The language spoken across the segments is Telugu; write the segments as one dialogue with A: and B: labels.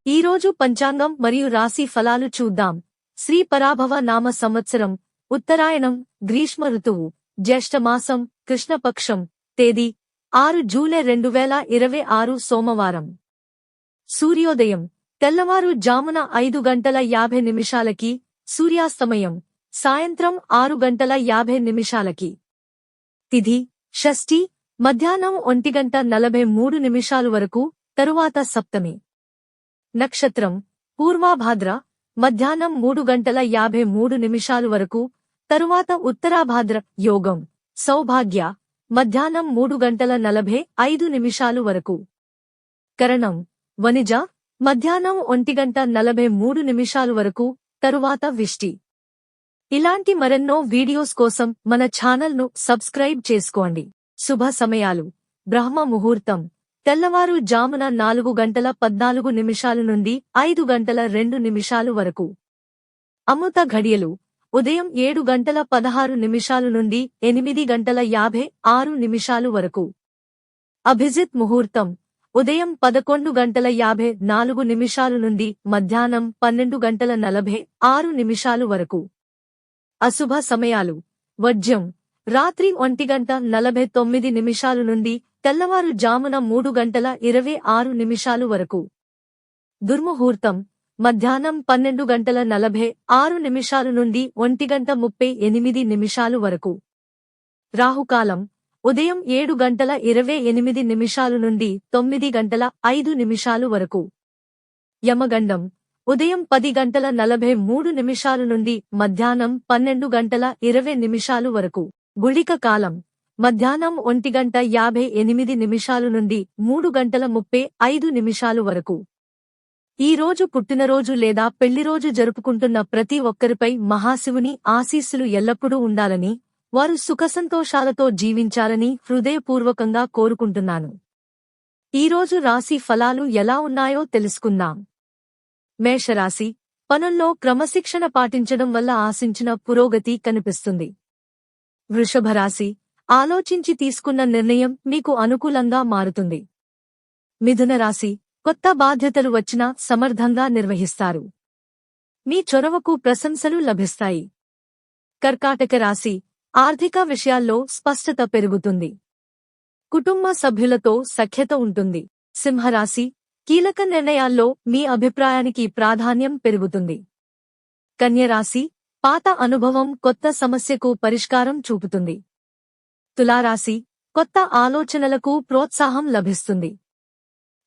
A: ఈరోజు పంచాంగం మరియు రాశి ఫలాలు చూద్దాం. శ్రీ పరాభవ నామ సంవత్సరం, ఉత్తరాయణం, గ్రీష్మ ఋతువు, జ్యేష్ఠమాసం, కృష్ణపక్షం, తేదీ 6 జూలై 2026 సోమవారం. సూర్యోదయం తెల్లవారు జామున 5:50 సూర్యాస్తమయం సాయంత్రం 6:50 తిథి షష్ఠి మధ్యాహ్నం 1:43 వరకు, తరువాత సప్తమి. నక్షత్రం పూర్వాభాద్ర మధ్యాహ్నం 3:53 వరకు, తరువాత ఉత్తరాభాద్ర. యోగం సౌభాగ్య మధ్యాహ్నం 3:45 వరకు. కరణం వనిజ మధ్యాహ్నం 1:43 వరకు, తరువాత విష్టి. ఇలాంటి మరెన్నో వీడియోస్ కోసం మన ఛానల్ను సబ్స్క్రైబ్ చేసుకోండి. శుభ సమయాలు. బ్రహ్మ ముహూర్తం తెల్లవారు జామున 4:14 నుండి 5:02 వరకు. అమృత ఘడియలు ఉదయం 7:16 నుండి 8:56 వరకు. అభిజిత్ ముహూర్తం ఉదయం 11:54 నుండి మధ్యాహ్నం 12:46 వరకు. అశుభ సమయాలు. వర్జ్యం రాత్రి 1:49 నుండి తెల్లవారు జామున 3:26 వరకు. దుర్ముహూర్తం మధ్యాహ్నం 12:46 నుండి 1:38 వరకు. రాహుకాలం ఉదయం 7:28 నుండి 9:05 వరకు. యమగండం ఉదయం 10:43 నుండి మధ్యాహ్నం 12:20 వరకు. గుళిక కాలం మధ్యాహ్నం 1:58 నుండి 3:35 వరకు. ఈ రోజు పుట్టినరోజు లేదా పెళ్లిరోజు జరుపుకుంటున్న ప్రతి ఒక్కరిపై మహాశివుని ఆశీస్సులు ఎల్లప్పుడూ ఉండాలని, వారు సుఖసంతోషాలతో జీవించాలని హృదయపూర్వకంగా కోరుకుంటున్నాను. ఈరోజు రాశి ఫలాలు ఎలా ఉన్నాయో తెలుసుకుందాం. మేషరాశి పనుల్లో క్రమశిక్షణ పాటించడం వల్ల ఆశించిన పురోగతి కనిపిస్తుంది. వృషభరాశి ఆలోచించి తీసుకున్న నిర్ణయం మీకు అనుకూలంగా మారుతుంది. మిథున రాశి కొత్త బాధ్యతలు వచ్చినా సమర్థంగా నిర్వహిస్తారు. మీ చొరవకు ప్రశంసలు లభిస్తాయి. కర్కాటక రాశి ఆర్థిక విషయాల్లో స్పష్టత పెరుగుతుంది. కుటుంబ సభ్యులతో సఖ్యత ఉంటుంది. సింహరాశి కీలక నిర్ణయాల్లో మీ అభిప్రాయానికి ప్రాధాన్యం పెరుగుతుంది. కన్యరాశి పాత అనుభవం కొత్త సమస్యకు పరిష్కారం చూపుతుంది. తులారాశి కొత్త ఆలోచనలకు ప్రోత్సాహం లభిస్తుంది.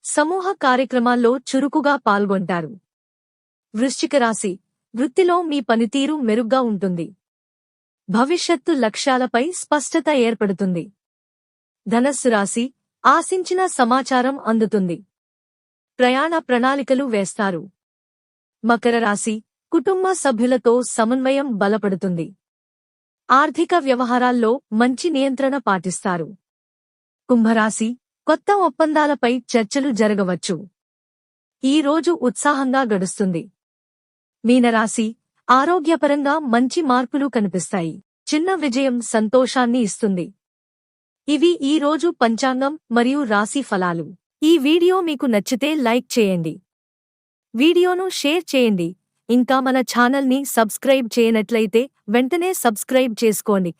A: సమూహ కార్యక్రమాల్లో చురుకుగా పాల్గొంటారు. వృశ్చిక రాశి వృత్తిలో మీ పనితీరు మెరుగ్గా ఉంటుంది. భవిష్యత్తు లక్ష్యాలపై స్పష్టత ఏర్పడుతుంది. ధనస్సు రాశి ఆశించిన సమాచారం అందుతుంది. ప్రయాణ ప్రణాళికలు వేస్తారు. మకర రాశి కుటుంబ సభ్యులతో సమన్వయం బలపడుతుంది. ఆర్థిక వ్యవహారాల్లో మంచి నియంత్రణ పాటిస్తారు. కుంభరాశి కొత్త ఒప్పందాలపై చర్చలు జరగవచ్చు. ఈ రోజు ఉత్సాహంగా గడుస్తుంది. మీనరాశి ఆరోగ్యపరంగా మంచి మార్పులు కనిపిస్తాయి. చిన్న విజయం సంతోషాన్ని ఇస్తుంది. ఇవి ఈ రోజు పంచాంగం మరియు రాశి ఫలాలు. ఈ వీడియో మీకు నచ్చితే లైక్ చేయండి. వీడియోను షేర్ చేయండి. ఇంకా మన ఛానల్ని సబ్స్క్రైబ్ చేయనట్లయితే వెంటనే సబ్స్క్రైబ్ చేసుకోండి.